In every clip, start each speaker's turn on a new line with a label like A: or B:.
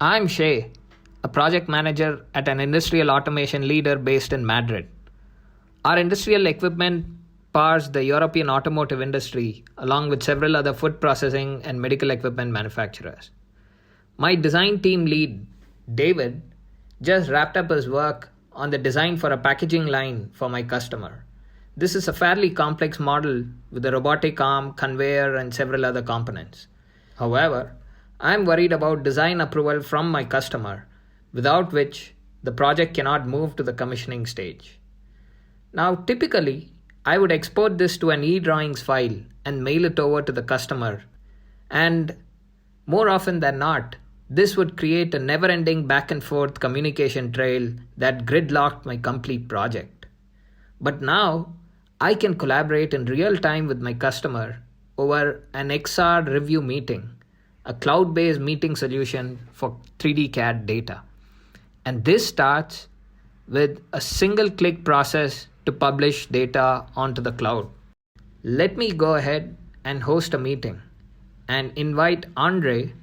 A: I'm Shay, a project manager at an industrial automation leader based in Madrid. Our industrial equipment powers the European automotive industry, along with several other food processing and medical equipment manufacturers. My design team lead, David, just wrapped up his work on the design for a packaging line for my customer. This is a fairly complex model with a robotic arm, conveyor, and several other components. However, I am worried about design approval from my customer, without which the project cannot move to the commissioning stage. Now, typically, I would export this to an e-drawings file and mail it over to the customer. And more often than not, this would create a never ending back and forth communication trail that gridlocked my complete project. But now, I can collaborate in real time with my customer over an XR review meeting, a cloud based meeting solution for 3D CAD data. And this starts with a single click process to publish data onto the cloud. Let me go ahead and host a meeting and invite Andre,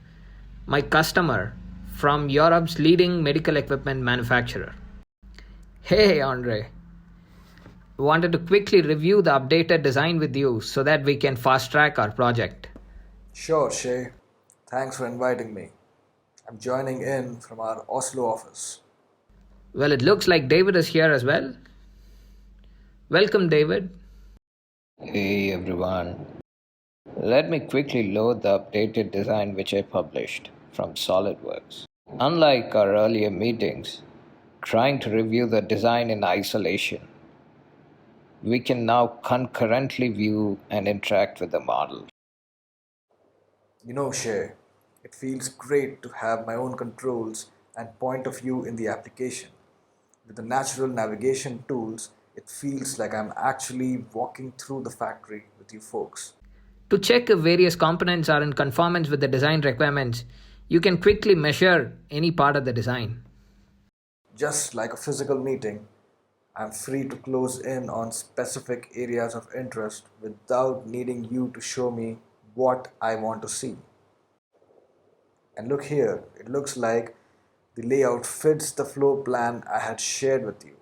A: my customer from Europe's leading medical equipment manufacturer. Hey Andre, wanted to quickly review the updated design with you so that we can fast track our project.
B: Sure, Shay. Thanks for inviting me. I'm joining in from our Oslo office.
A: Well, it looks like David is here as well. Welcome, David.
C: Hey everyone. Let me quickly load the updated design which I published from SolidWorks. Unlike our earlier meetings, trying to review the design in isolation, we can now concurrently view and interact with the model.
B: Shay, it feels great to have my own controls and point of view in the application. With the natural navigation tools, it feels like I'm actually walking through the factory with you folks.
A: To check if various components are in conformance with the design requirements, you can quickly measure any part of the design.
B: Just like a physical meeting, I'm free to close in on specific areas of interest without needing you to show me what I want to see. And look here, it looks like the layout fits the floor plan I had shared with you.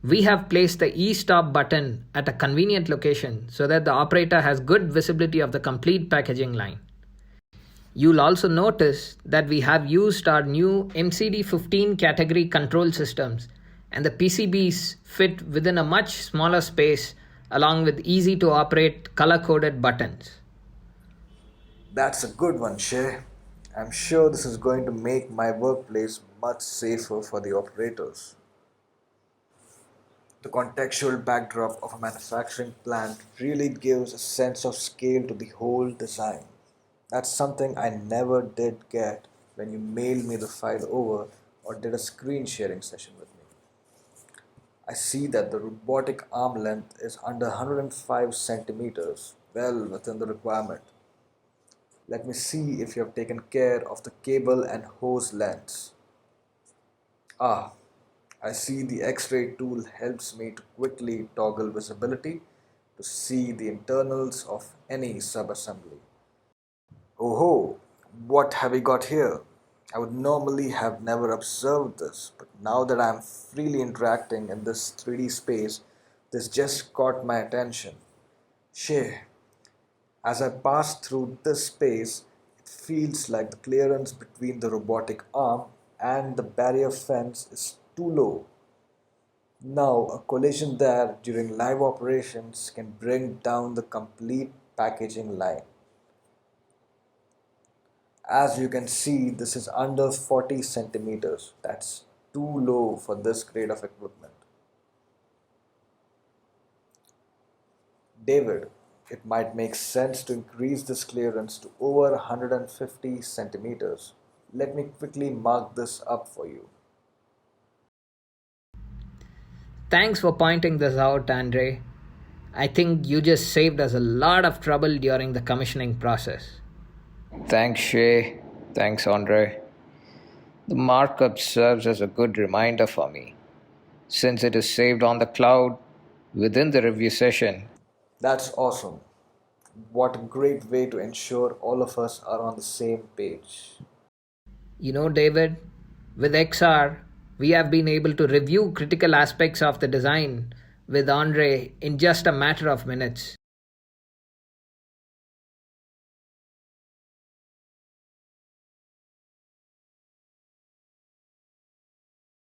A: We have placed the e-stop button at a convenient location so that the operator has good visibility of the complete packaging line. You'll also notice that we have used our new MCD15 category control systems, and the PCBs fit within a much smaller space along with easy to operate color coded buttons.
B: That's a good one, Shay. I'm sure this is going to make my workplace much safer for the operators. The contextual backdrop of a manufacturing plant really gives a sense of scale to the whole design. That's something I never did get when you mailed me the file over or did a screen sharing session with me. I see that the robotic arm length is under 105 centimeters, well within the requirement. Let me see if you have taken care of the cable and hose lengths. Ah, I see the X-ray tool helps me to quickly toggle visibility to see the internals of any subassembly. Oh ho, what have we got here? I would normally have never observed this, but now that I am freely interacting in this 3D space, this just caught my attention. Shay, as I pass through this space, it feels like the clearance between the robotic arm and the barrier fence is too low. Now, a collision there during live operations can bring down the complete packaging line. As you can see, this is under 40 centimeters. That's too low for this grade of equipment. David, it might make sense to increase this clearance to over 150 centimeters. Let me quickly mark this up for you.
A: Thanks for pointing this out, Andre. I think you just saved us a lot of trouble during the commissioning process.
C: Thanks, Shay. Thanks, Andre. The markup serves as a good reminder for me, since it is saved on the cloud within the review session.
B: That's awesome. What a great way to ensure all of us are on the same page.
A: You know, David, with XR, we have been able to review critical aspects of the design with Andre in just a matter of minutes.